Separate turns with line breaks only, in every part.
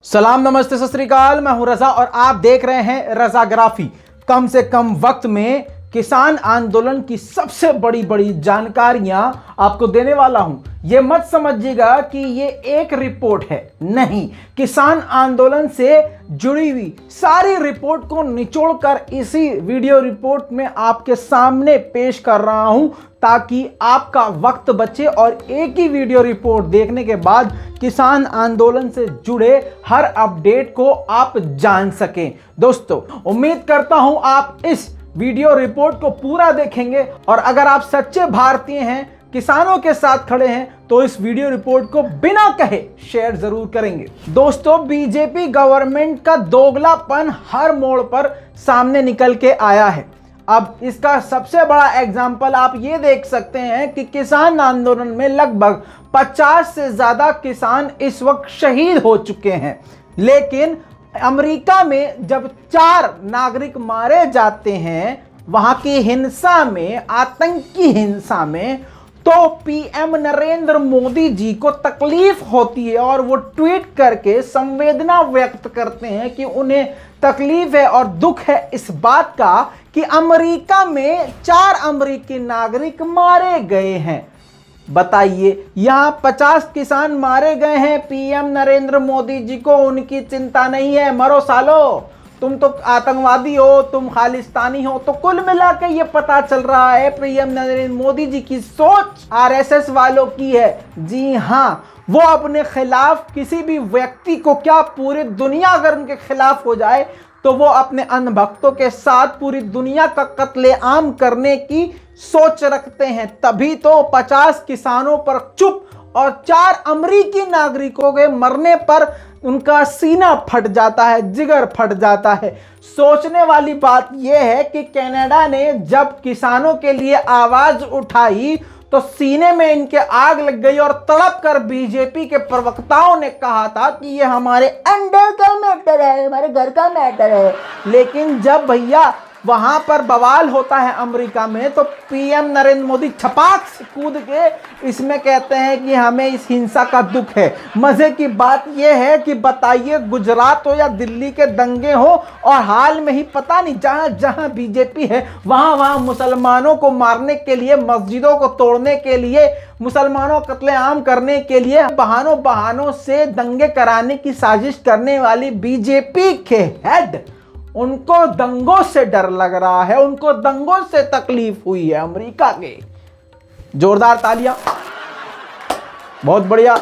सलाम, नमस्ते, सत श्री अकाल। मैं हूं रजा और आप देख रहे हैं रजाग्राफी। कम से कम वक्त में किसान आंदोलन की सबसे बड़ी बड़ी जानकारियां आपको देने वाला हूं। यह मत समझिएगा कि यह एक रिपोर्ट है, नहीं, किसान आंदोलन से जुड़ी हुई सारी रिपोर्ट को निचोड़कर इसी वीडियो रिपोर्ट में आपके सामने पेश कर रहा हूं ताकि आपका वक्त बचे और एक ही वीडियो रिपोर्ट देखने के बाद किसान आंदोलन से जुड़े हर अपडेट को आप जान सकें। दोस्तों, उम्मीद करता हूं आप इस वीडियो रिपोर्ट को पूरा देखेंगे और अगर आप सच्चे भारतीय हैं, किसानों के साथ खड़े हैं, तो इस वीडियो रिपोर्ट को बिना कहे शेयर जरूर करेंगे। दोस्तों, बीजेपी गवर्नमेंट का दोगलापन हर मोड़ पर सामने निकल के आया है। अब इसका सबसे बड़ा एग्जाम्पल आप ये देख सकते हैं कि किसान आंदोलन में लगभग 50 से ज्यादा किसान इस वक्त शहीद हो चुके हैं, लेकिन अमेरिका में जब 4 नागरिक मारे जाते हैं वहां की हिंसा में, आतंकी हिंसा में, तो पीएम नरेंद्र मोदी जी को तकलीफ होती है और वो ट्वीट करके संवेदना व्यक्त करते हैं कि उन्हें तकलीफ है और दुख है इस बात का कि अमेरिका में 4 अमेरिकी नागरिक मारे गए हैं। बताइए, यहां 50 किसान मारे गए हैं, पीएम नरेंद्र मोदी जी को उनकी चिंता नहीं है। मरो सालो, तुम तो आतंकवादी हो, तुम खालिस्तानी हो। तो कुल मिला के ये पता चल रहा है पीएम नरेंद्र मोदी जी की सोच आरएसएस वालों की है। जी हां, वो अपने खिलाफ किसी भी व्यक्ति को, क्या पूरी दुनिया अगर उनके खिलाफ हो जाए तो वो अपने अन्य भक्तों के साथ पूरी दुनिया का कत्लेआम करने की सोच रखते हैं। तभी तो 50 किसानों पर चुप और 4 अमेरिकी नागरिकों के मरने पर उनका सीना फट जाता है, जिगर फट जाता है। सोचने वाली बात यह है कि कनाडा ने जब किसानों के लिए आवाज उठाई तो सीने में इनके आग लग गई और तड़प कर बीजेपी के प्रवक्ताओं ने कहा था कि ये हमारे अंडर का मैटर है, हमारे घर का मैटर है। लेकिन जब भैया वहां पर बवाल होता है अमेरिका में, तो पीएम नरेंद्र मोदी छपाक से कूद के इसमें कहते हैं कि हमें इस हिंसा का दुख है। मजे की बात यह है कि बताइए, गुजरात हो या दिल्ली के दंगे हो और हाल में ही पता नहीं जहां जहां बीजेपी है वहां वहां मुसलमानों को मारने के लिए, मस्जिदों को तोड़ने के लिए, मुसलमानों को कत्लेआम करने के लिए बहानों से दंगे कराने की साजिश करने वाली बीजेपी के हेड, उनको दंगों से डर लग रहा है, उनको दंगों से तकलीफ हुई है अमेरिका के। जोरदार तालियां, बहुत बढ़िया।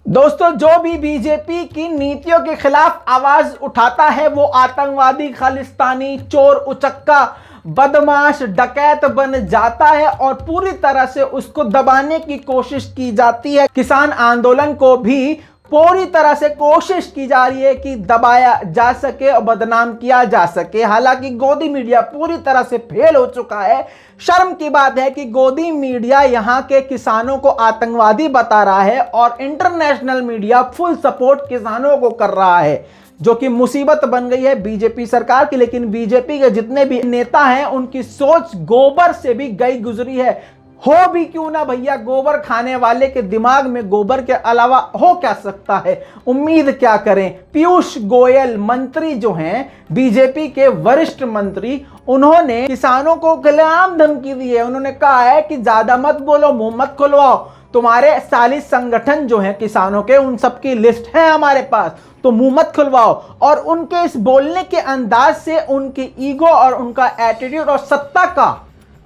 दोस्तों, जो भी बीजेपी की नीतियों के खिलाफ आवाज उठाता है वो आतंकवादी, खालिस्तानी, चोर, उचक्का, बदमाश, डकैत बन जाता है और पूरी तरह से उसको दबाने की कोशिश की जाती है। किसान आंदोलन को भी पूरी तरह से कोशिश की जा रही है कि दबाया जा सके और बदनाम किया जा सके। हालांकि गोदी मीडिया पूरी तरह से फेल हो चुका है। शर्म की बात है कि गोदी मीडिया यहां के किसानों को आतंकवादी बता रहा है और इंटरनेशनल मीडिया फुल सपोर्ट किसानों को कर रहा है, जो कि मुसीबत बन गई है बीजेपी सरकार की। लेकिन बीजेपी के जितने भी नेता हैं उनकी सोच गोबर से भी गई गुजरी है। हो भी क्यों ना भैया, गोबर खाने वाले के दिमाग में गोबर के अलावा हो क्या सकता है। उम्मीद क्या करें। पीयूष गोयल मंत्री जो हैं, बीजेपी के वरिष्ठ मंत्री, उन्होंने किसानों को खुलेआम धमकी दी है। उन्होंने कहा है कि ज्यादा मत बोलो, मुंह मत खुलवाओ, तुम्हारे 40 संगठन जो हैं किसानों के, उन सबकी लिस्ट है हमारे पास, तो मुंह मत खुलवाओ। और उनके इस बोलने के अंदाज से उनकी ईगो और उनका एटीट्यूड और सत्ता का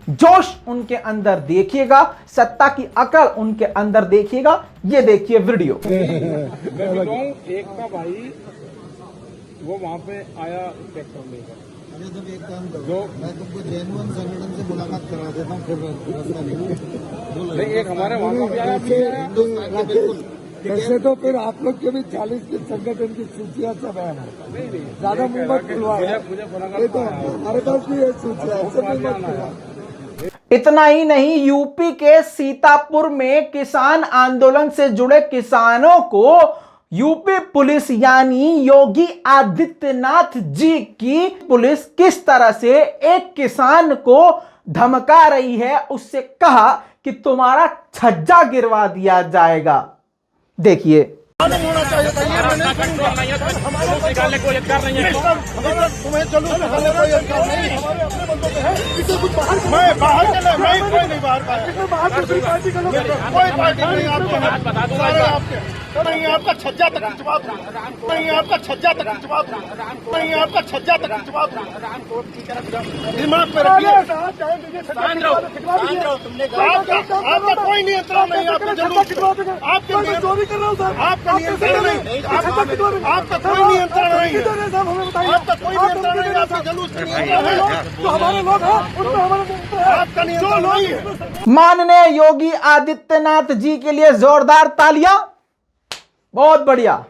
जोश उनके अंदर देखिएगा, सत्ता की अकल उनके अंदर देखिएगा। ये देखिए वीडियो।
एक का भाई वो वहाँ पे आया ट्रैक्टर लेकर।
अरे जब एक काम करो, मैं तुमको जेनुअन संगठन से मुलाकात करा देता हूँ, फिर रास्ता
नहीं, एक हमारे वहाँ भी आया,
बिल्कुल।
वैसे तो फिर आप लोग के भी 40 के संगठन की सूचियां सब है, ज्यादा मुंह मत खुलवाया। तो हमारे पास भी एक सूचियां है, सब मुंह मत खुलवाया।
इतना ही नहीं, यूपी के सीतापुर में किसान आंदोलन से जुड़े किसानों को यूपी पुलिस यानी योगी आदित्यनाथ जी की पुलिस किस तरह से एक किसान को धमका रही है। उससे कहा कि तुम्हारा छज्जा गिरवा दिया जाएगा। देखिए।
होना चाहिए था।
रास्ता कंट्रोल नहीं है, जुलूस निकालने को अधिकार नहीं है।
तुम्हें जुलूस निकालने कोई अधिकार नहीं है। मैं बाहर चला, मैं कोई नहीं बाहर कोई पार्टी नहीं आपके, सारे आपके नहीं, आपका छज्जा तक खिंचवा दूं, नहीं आपका छज्जा तक खिंचवा दूं, नहीं आपका छज्जा तक खिंचवा दूं। दिमाग में रखिए, आपका कोई नियंत्रण नहीं, आपका जुलूस आपका नियंत्रण नहीं, आपका कोई नियंत्रण नहीं है, आपका कोई नियंत्रण नहीं, आपका जुलूस का नियंत्रण है, आपका नियंत्रण नहीं है।
माननीय योगी आदित्यनाथ जी के लिए जोरदार तालियां। बहुत बढ़िया।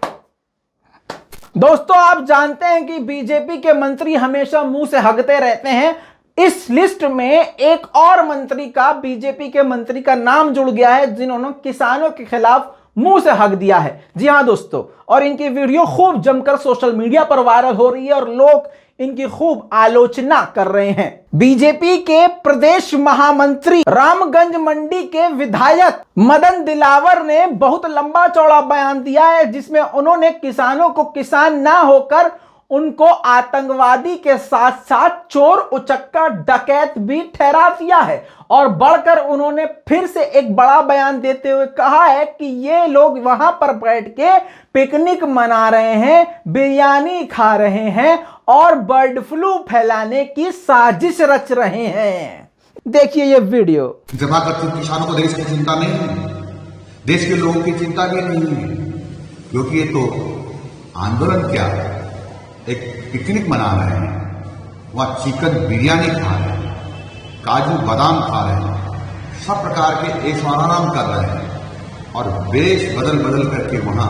दोस्तों, आप जानते हैं कि बीजेपी के मंत्री हमेशा मुंह से हगते रहते हैं। इस लिस्ट में एक और मंत्री का, बीजेपी के मंत्री का नाम जुड़ गया है जिन्होंने किसानों के खिलाफ मुंह से हक दिया है। जी हां दोस्तों, और इनकी वीडियो खूब जमकर सोशल मीडिया पर वायरल हो रही है और लोग इनकी खूब आलोचना कर रहे हैं। बीजेपी के प्रदेश महामंत्री रामगंज मंडी के विधायक मदन दिलावर ने बहुत लंबा चौड़ा बयान दिया है, जिसमें उन्होंने किसानों को किसान ना होकर उनको आतंकवादी के साथ साथ चोर, उचक्का, डकैत भी ठहरा दिया है। और बढ़कर उन्होंने फिर से एक बड़ा बयान देते हुए कहा है कि ये लोग वहां पर बैठ के पिकनिक मना रहे हैं, बिरयानी खा रहे हैं और बर्ड फ्लू फैलाने की साजिश रच रहे हैं। देखिए ये वीडियो।
जमाकत किसानों को देश की चिंता नहीं है, देश के लोगों की चिंता भी नहीं है, क्योंकि ये तो आंदोलन क्या, एक पिकनिक मना रहे हैं, वहां चिकन बिरयानी खा रहे हैं, काजू बादाम खा रहे हैं, सब प्रकार के ऐश आराम कर रहे हैं और वेश बदल बदल करके वहां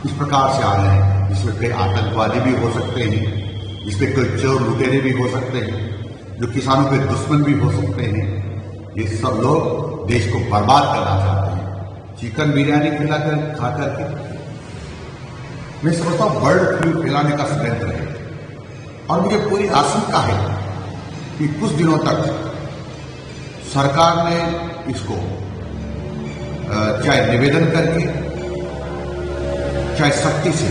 इस प्रकार से आ रहे हैं, जिसमें कई आतंकवादी भी हो सकते हैं, जिसमें कोई चोर लुटेरे भी हो सकते हैं, जो किसानों के दुश्मन भी हो सकते हैं। ये सब लोग देश को बर्बाद करना चाहते हैं, चिकन बिरयानी खिलाकर खा करके। मैं समझता हूं बर्ड फ्लू फैलाने का षड्यंत्र है और मुझे पूरी आशंका है कि कुछ दिनों तक सरकार ने इसको चाहे निवेदन करके चाहे सख्ती से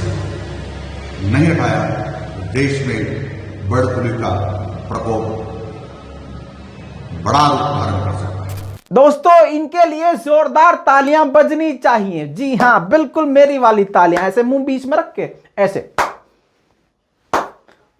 नहीं हटाया, देश में बर्ड फ्लू का प्रकोप बड़ा रूप धारण कर सकता है।
दोस्तों, इनके लिए जोरदार तालियां बजनी चाहिए। जी हां, बिल्कुल मेरी वाली तालियां, ऐसे मुंह बीच में रख के ऐसे।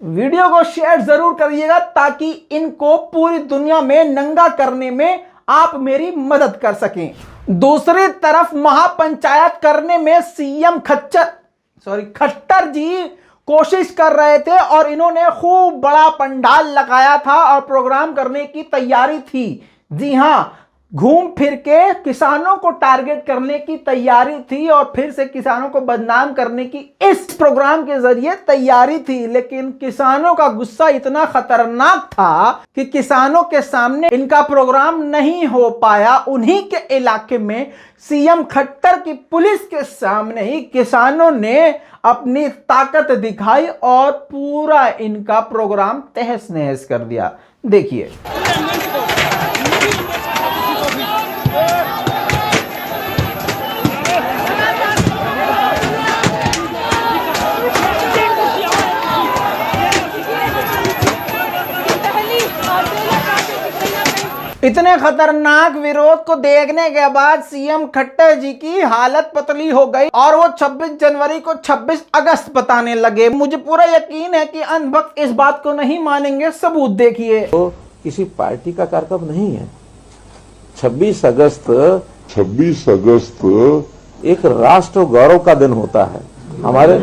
वीडियो को शेयर जरूर करिएगा ताकि इनको पूरी दुनिया में नंगा करने में आप मेरी मदद कर सकें। दूसरी तरफ महापंचायत करने में सीएम खट्टर जी कोशिश कर रहे थे और इन्होंने खूब बड़ा पंडाल लगाया था और प्रोग्राम करने की तैयारी थी। जी हां, घूम फिर के किसानों को टारगेट करने की तैयारी थी और फिर से किसानों को बदनाम करने की इस प्रोग्राम के जरिए तैयारी थी। लेकिन किसानों का गुस्सा इतना खतरनाक था कि किसानों के सामने इनका प्रोग्राम नहीं हो पाया। उन्हीं के इलाके में सीएम खट्टर की पुलिस के सामने ही किसानों ने अपनी ताकत दिखाई और पूरा इनका प्रोग्राम तहस नहस कर दिया। देखिए। इतने खतरनाक विरोध को देखने के बाद सीएम खट्टर जी की हालत पतली हो गई और वो 26 जनवरी को 26 अगस्त बताने लगे। मुझे पूरा यकीन है कि अंधभक्त इस बात को नहीं मानेंगे। सबूत देखिए।
तो किसी पार्टी का कार्यक्रम नहीं है। 26 अगस्त एक राष्ट्र गौरव का दिन होता है हमारे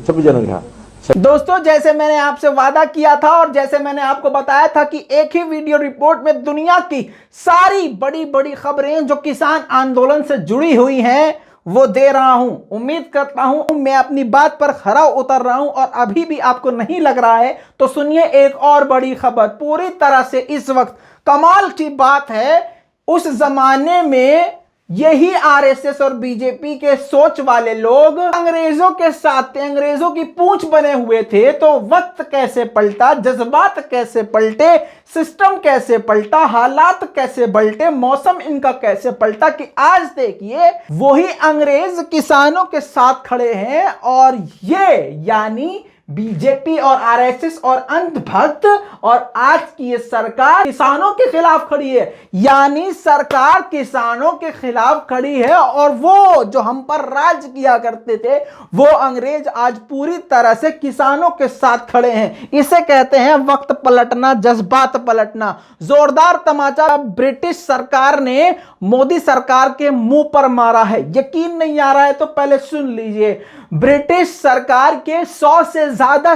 26 जनवरी।
दोस्तों, जैसे मैंने आपसे वादा किया था और जैसे मैंने आपको बताया था कि एक ही वीडियो रिपोर्ट में दुनिया की सारी बड़ी बड़ी खबरें जो किसान आंदोलन से जुड़ी हुई हैं वो दे रहा हूं। उम्मीद करता हूं मैं अपनी बात पर खरा उतर रहा हूं और अभी भी आपको नहीं लग रहा है तो सुनिए एक और बड़ी खबर। पूरी तरह से इस वक्त कमाल की बात है, उस जमाने में यही आरएसएस और बीजेपी के सोच वाले लोग अंग्रेजों के साथ थे, अंग्रेजों की पूंछ बने हुए थे। तो वक्त कैसे पलटा, जज्बात कैसे पलटे, सिस्टम कैसे पलटा, हालात कैसे पलटे, मौसम इनका कैसे पलटा कि आज देखिए वही अंग्रेज किसानों के साथ खड़े हैं। और ये यानी बीजेपी और आरएसएस और अंधभक्त और आज की ये सरकार किसानों के खिलाफ खड़ी है, यानी सरकार किसानों के खिलाफ खड़ी है। और वो जो हम पर राज किया करते थे वो अंग्रेज आज पूरी तरह से किसानों के साथ खड़े हैं। इसे कहते हैं वक्त पलटना, जज्बात पलटना। जोरदार तमाचा ब्रिटिश सरकार ने मोदी सरकार के मुंह पर मारा है। यकीन नहीं आ रहा है तो पहले सुन लीजिए। ब्रिटिश सरकार के 100 से ज्यादा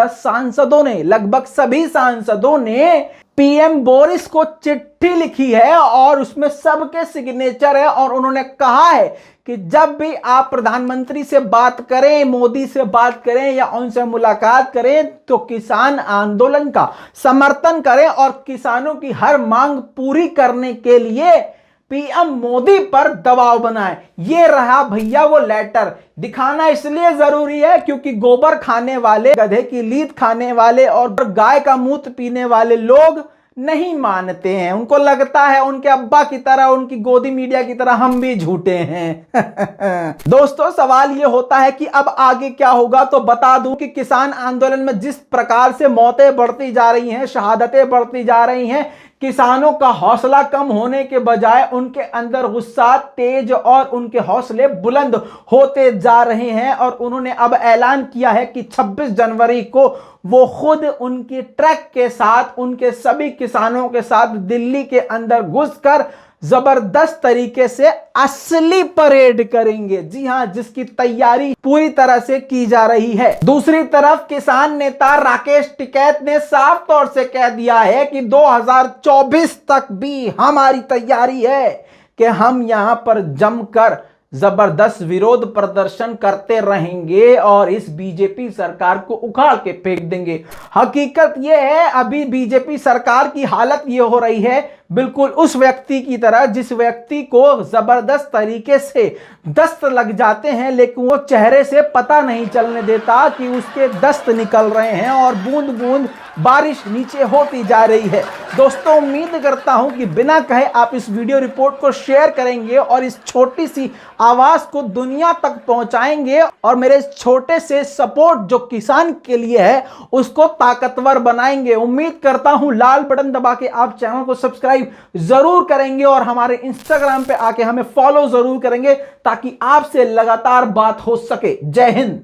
सांसदों ने लगभग सभी सांसदों ने पीएम बोरिस को चिट्ठी लिखी है और उसमें सबके सिग्नेचर है। और उन्होंने कहा है कि जब भी आप प्रधानमंत्री से बात करें, मोदी से बात करें या उनसे मुलाकात करें तो किसान आंदोलन का समर्थन करें और किसानों की हर मांग पूरी करने के लिए पीएम मोदी पर दबाव बनाए। ये रहा भैया वो लेटर। दिखाना इसलिए जरूरी है क्योंकि गोबर खाने वाले, गधे की लीद खाने वाले और गाय का मूत्र पीने वाले लोग नहीं मानते हैं। उनको लगता है उनके अब्बा की तरह, उनकी गोदी मीडिया की तरह हम भी झूठे हैं। दोस्तों सवाल ये होता है कि अब आगे क्या होगा। तो बता दूं कि किसान आंदोलन में जिस प्रकार से मौतें बढ़ती जा रही हैं, शहादतें बढ़ती जा रही हैं, किसानों का हौसला कम होने के बजाय उनके अंदर गुस्सा तेज और उनके हौसले बुलंद होते जा रहे हैं। और उन्होंने अब ऐलान किया है कि 26 जनवरी को वो खुद उनकी ट्रक के साथ, उनके सभी किसानों के साथ दिल्ली के अंदर घुसकर जबरदस्त तरीके से असली परेड करेंगे। जी हां, जिसकी तैयारी पूरी तरह से की जा रही है। दूसरी तरफ किसान नेता राकेश टिकैत ने साफ तौर से कह दिया है कि 2024 तक भी हमारी तैयारी है कि हम यहां पर जमकर जबरदस्त विरोध प्रदर्शन करते रहेंगे और इस बीजेपी सरकार को उखाड़ के फेंक देंगे। हकीकत यह है अभी बीजेपी सरकार की हालत ये हो रही है बिल्कुल उस व्यक्ति की तरह जिस व्यक्ति को जबरदस्त तरीके से दस्त लग जाते हैं लेकिन वो चेहरे से पता नहीं चलने देता कि उसके दस्त निकल रहे हैं और बूंद बूंद बारिश नीचे होती जा रही है। दोस्तों उम्मीद करता हूं कि बिना कहे आप इस वीडियो रिपोर्ट को शेयर करेंगे और इस छोटी सी आवाज को दुनिया तक पहुंचाएंगे और मेरे इस छोटे से सपोर्ट जो किसान के लिए है उसको ताकतवर बनाएंगे। उम्मीद करता हूं लाल बटन दबा के आप चैनल को सब्सक्राइब जरूर करेंगे और हमारे इंस्टाग्राम पे आके हमें फॉलो जरूर करेंगे ताकि आपसे लगातार बात हो सके। जय हिंद।